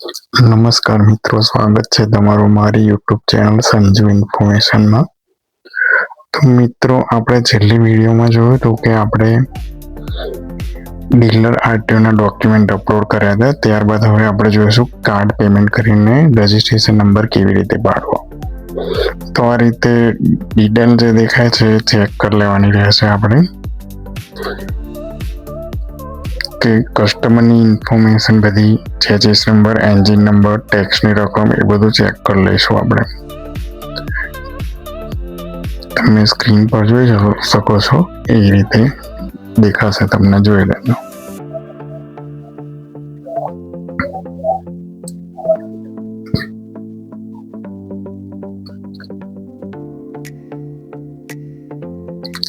નમસ્કાર મિત્રો, સ્વાગત છે તમારું મારી યુટ્યુબ ચેનલ સંજુ ઇન્ફોર્મેશનમાં। તો મિત્રો, આપણે છેલ્લી વિડીયોમાં જોયું હતું કે આપણે ડીલર આરટીઓના ડોક્યુમેન્ટ અપલોડ કર્યા હતા। ત્યારબાદ હવે આપણે જોઈશું કાર્ડ પેમેન્ટ કરીને રજીસ્ટ્રેશન નંબર કેવી રીતે પાડવો। તો આ રીતે ડિટેલ જે દેખાય છે ચેક કરી લેવાની રહેશે આપણે કે કસ્ટમરની ઇન્ફોર્મેશન બધી ચેસિસ નંબર, એન્જિન નંબર, ટેક્સની રકમ એ બધું ચેક કરી લઈશું આપણે। તમે સ્ક્રીન પર જોઈ શકો છો એ રીતે દેખાશે, તમને જોઈ લેજો।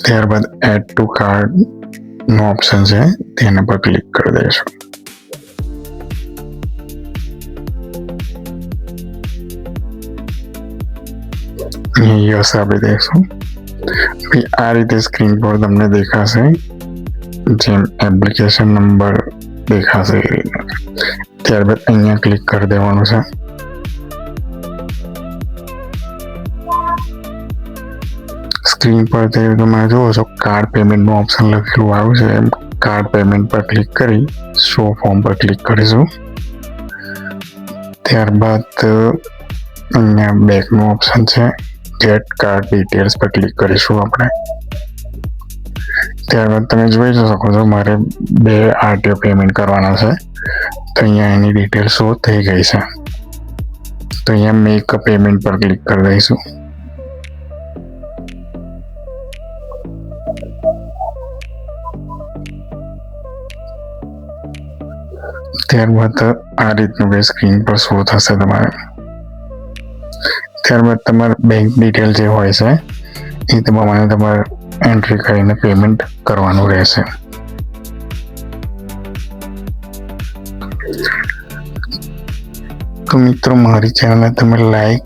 ત્યારબાદ એડ ટુ કાર્ડ નો ઓપ્શન છે તેના પર ક્લિક કરી દઈશું। યસ આપી દઈશું। આ રીતે સ્ક્રીન પર તમને દેખાશે, જેમ એપ્લિકેશન નંબર દેખાશે એ રીતે। ત્યારબાદ અહીંયા ક્લિક કરી દેવાનું છે। સ્ક્રીન પર તમે જુઓ છો કાર્ડ પેમેન્ટનું ઓપ્શન લખેલું આવ્યું છે, એમ કાર્ડ પેમેન્ટ પર ક્લિક કરી શો ફોર્મ પર ક્લિક કરીશું। ત્યારબાદ અહીંયા બેકનું ઓપ્શન છે, ગેટ કાર્ડ ડિટેલ્સ પર ક્લિક કરીશું આપણે। ત્યારબાદ તમે જોઈ શકો છો મારે 2 આરટીઓ પેમેન્ટ કરવાના છે, તો અહીંયા એની ડિટેલ શો થઈ ગઈ છે। તો અહીંયા મેક અ પેમેન્ટ પર ક્લિક કરી દઈશું। ત્યારબાદ આ રીતનું કે સ્ક્રીન પર શો થશે તમારે। ત્યારબાદ તમારે બેંક ડિટેલ જે હોય છે એ પ્રમાણે તમારે એન્ટ્રી કરીને પેમેન્ટ કરવાનું રહેશે। તો મિત્રો, મારી ચેનલને તમે લાઈક,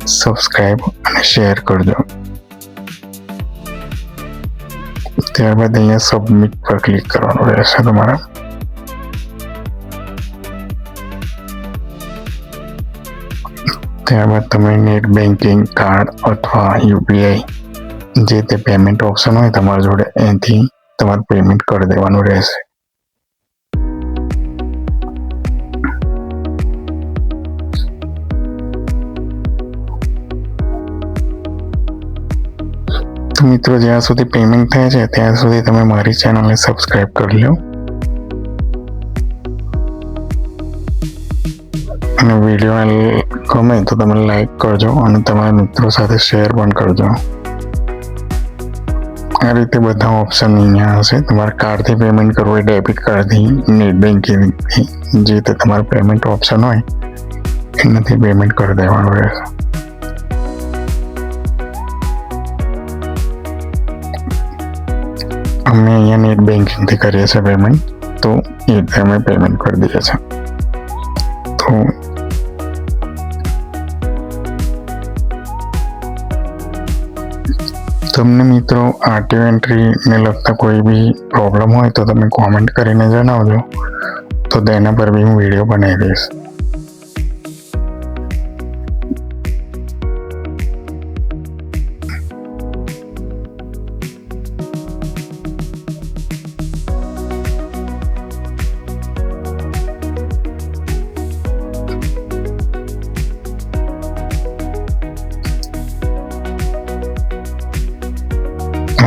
સબસ્ક્રાઈબ અને શેર કરજો। ત્યારબાદ અહીંયા સબમિટ પર ક્લિક કરવાનું રહેશે તમારે। ત્યારબાદ તમે નેટ બેન્કિંગ, કાર્ડ અથવા યુપીઆઈ જે તે પેમેન્ટ ઓપ્શન હોય તમારી જોડે એનાથી તમારે પેમેન્ટ કરી દેવાનું રહેશે। તો મિત્રો, જ્યાં સુધી પેમેન્ટ થાય છે ત્યાં સુધી તમે મારી ચેનલને સબસ્ક્રાઈબ કરી લો અને વિડીયો ગમે તો તમે લાઈક કરજો અને તમારા મિત્રો સાથે શેર પણ કરજો। આ રીતે બધા ઓપ્શન અહીંયા હશે। તમારે કાર્ડથી પેમેન્ટ કરવું હોય, ડેબિટ કાર્ડથી, નેટ બેન્કિંગથી, જે તે તમારું પેમેન્ટ ઓપ્શન હોય એનાથી પેમેન્ટ કરી દેવાનું રહેશે। અમે અહીંયા નેટ બેન્કિંગથી કરીએ છીએ પેમેન્ટ, તો એ રીતે અમે પેમેન્ટ કરી દઈએ છીએ। તો તમને મિત્રો આરટીઓ એન્ટ્રીને લગતા કોઈ બી પ્રોબ્લેમ હોય તો તમે કોમેન્ટ કરીને જણાવજો, તો તેના પર બી હું વિડીયો બનાવી દઈશ।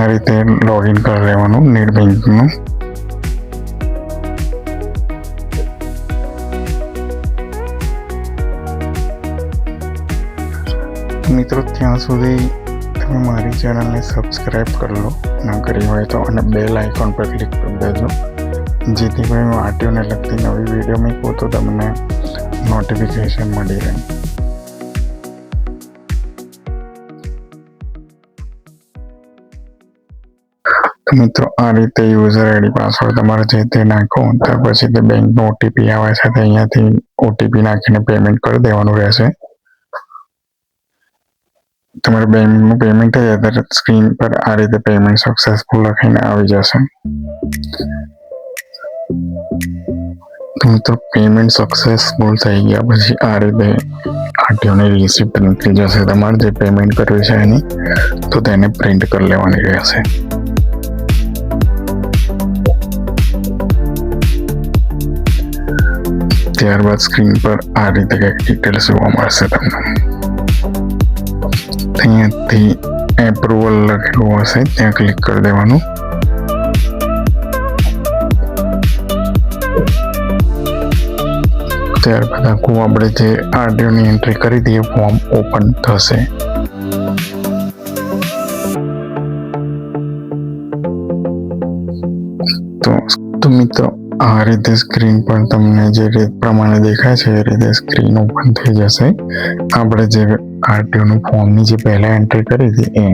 આ રીતે લોગિન કરી લેવાનું નેટ બેન્કિંગનું। મિત્રો, ત્યાં સુધી તમે મારી ચેનલને સબસ્ક્રાઈબ કરી લો ના કરી હોય તો, અને બેલ આઇકોન પર ક્લિક કરી દેજો, જેથી કોઈ હું આરટીઓને લગતી નવી વિડીયો મૂકું તો તમને નોટિફિકેશન મળી રહે। મિત્રો, આ રીતે યુઝર આઈડી પાસવર્ડ તમારે જે તે નાખો, ત્યાર પછી તે બેંકનો ઓટીપી આવે છે તો અહીંયાથી ઓટીપી નાખીને પેમેન્ટ કરી દેવાનું રહેશે। તમારે બેંકનું પેમેન્ટ થઈ જાય ત્યારે સ્ક્રીન પર આ રીતે પેમેન્ટ સક્સેસફુલ લખીને આવી જશે। તો મિત્રો પેમેન્ટ સક્સેસફુલ થઈ ગયા પછી આ રીતે આરટીઓની રિસિપ્ટ નીકળી જશે. તમારે જે પેમેન્ટ કર્યું છે એની તો તેને પ્રિન્ટ કરી લેવાની રહેશે. ત્યારબાદ સ્ક્રીન પર આ રીતે કંઈક ડિટેલ્સ જોવા મળશે તમને. અહીંયાથી એપ્રુવલ લખેલું હશે ત્યાં ક્લિક કરી દેવાનું. ત્યારબાદ આખું આપણે જે આરટીઓની એન્ટ્રી કરી હતી એ ફોર્મ ઓપન થશે. તો મિત્રો આ રીતે સ્ક્રીન પર તમને જે રીત પ્રમાણે દેખાય છે એ રીતે સ્ક્રીન ઓપન થઈ જશે. આપણે જે આરટીઓનું ફોર્મની જે પહેલાં એન્ટ્રી કરી હતી એ,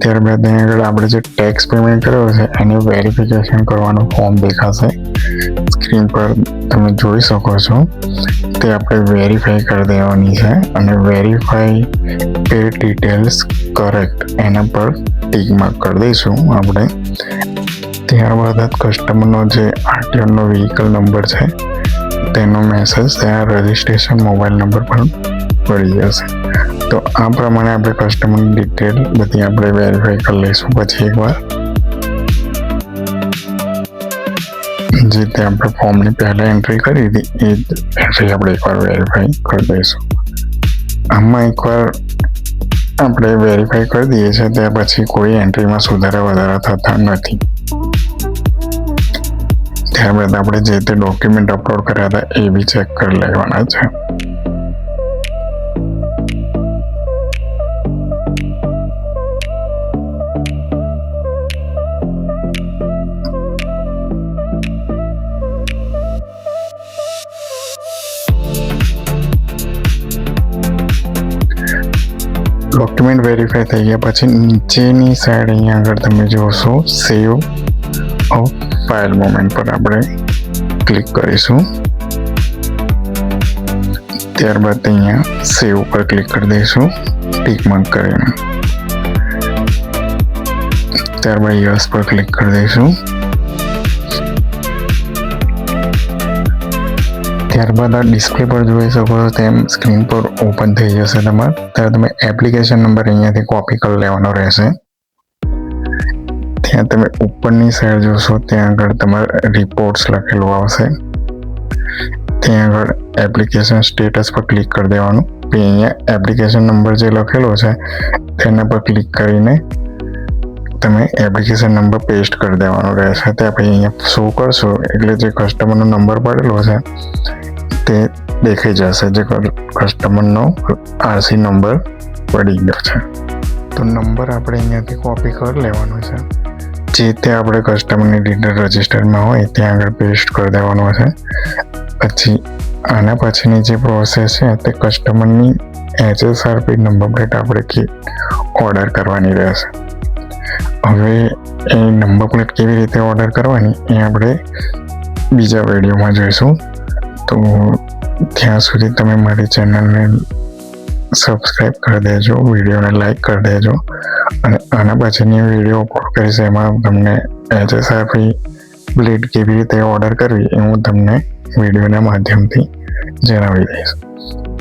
ત્યારબાદ અહીં આગળ આપણે જે ટેક્સ પેમેન્ટ કર્યો છે એનું વેરિફિકેશન કરવાનું ફોર્મ દેખાશે. સ્ક્રીન પર તમે જોઈ શકો છો તે આપણે વેરીફાઈ કરી દેવાની છે અને વેરીફાઈ પે ડિટેલ્સ કરેક્ટ એના પર ટિક માર્ક કરી દઈશું આપણે. ત્યારબાદ કસ્ટમરનો જે આરટીઓનો વ્હીકલ નંબર છે તેનો મેસેજ ત્યાં રજિસ્ટ્રેશન મોબાઈલ નંબર પર પડી જશે. તો આ પ્રમાણે આપણે કસ્ટમરની ડિટેલ બધી આપણે વેરીફાઈ કરી લઈશું. પછી એકવાર જે તે આપણે ફોર્મની પહેલાં એન્ટ્રી કરી હતી એ એન્ટ્રી આપણે એકવાર વેરીફાઈ કરી દઈશું. આમાં એકવાર આપણે વેરીફાઈ કરી દઈએ છીએ ત્યાર પછી કોઈ એન્ટ્રીમાં સુધારા વધારા થતા નથી. ત્યારબાદ આપણે જે તે ડોક્યુમેન્ટ અપલોડ કર્યા હતા એ બી ચેક કરી લેવાના છે. ડોક્યુમેન્ટ વેરીફાઈ થઈ ગયા પછી નીચેની સાઈડ અહીંયા આગળ તમે જોશો સેવ ઓફ ફાઇલ મોમેન્ટ પર આપણે ક્લિક કરીશું. ત્યારબાદ અહીંયા સેવ પર ક્લિક કરી દઈશું ટિક માર્ક કરીને. ત્યારબાદ યસ પર ક્લિક કરી દઈશું. ત્યારબાદ આ ડિસ્પ્લે પર જોઈ શકો છો તેમ સ્ક્રીન પર ઓપન થઈ જશે તમારે. ત્યારે તમે એપ્લિકેશન નંબર અહીંયાથી કોપી કરી લેવાનો રહેશે. ત્યાં તમે ઉપરની સાઈડ જોશો ત્યાં આગળ તમારે રિપોર્ટ્સ લખેલું આવશે. ત્યાં આગળ એપ્લિકેશન સ્ટેટસ પર ક્લિક કરી દેવાનું. પછી અહીંયા એપ્લિકેશન નંબર જે લખેલો છે તેના પર ક્લિક કરીને તમે એપ્લિકેશન નંબર પેસ્ટ કરી દેવાનો રહેશે. ત્યાં પછી અહીંયા શો કરશો એટલે જે કસ્ટમરનો નંબર પડેલો છે તે દેખાઈ જશે, જે કસ્ટમરનો આરસી નંબર પડી ગયો છે. તો નંબર આપણે અહીંયાથી કોપી કરી લેવાનો છે. જે તે આપણે કસ્ટમરની ડિટેલ રજિસ્ટરમાં હોય ત્યાં આગળ પેસ્ટ કરી દેવાનો છે. પછી આના પછીની જે પ્રોસેસ છે તે કસ્ટમરની HSRP નંબર પ્લેટ આપણે ઓર્ડર કરવાની રહેશે. હવે એ નંબર પ્લેટ કેવી રીતે ઓર્ડર કરવાની એ આપણે બીજા વિડીયોમાં જોઈશું. તો ત્યાં સુધી તમે મારી ચેનલને સબસ્ક્રાઈબ કરી દેજો, વિડીયોને લાઈક કરી દેજો અને આના પછીની વિડીયો અપલોડ કરીશ એમાં તમને HSRP પ્લેટ કેવી રીતે ઓર્ડર કરવી એ હું તમને વિડીયોના માધ્યમથી જણાવી દઈશ.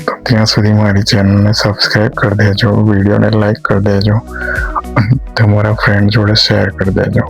તો ત્યાં સુધી મારી ચેનલને સબસ્ક્રાઈબ કરી દેજો, વિડીયોને લાઈક કરી દેજો અને તમારા ફ્રેન્ડ જોડે શેર કરી દેજો.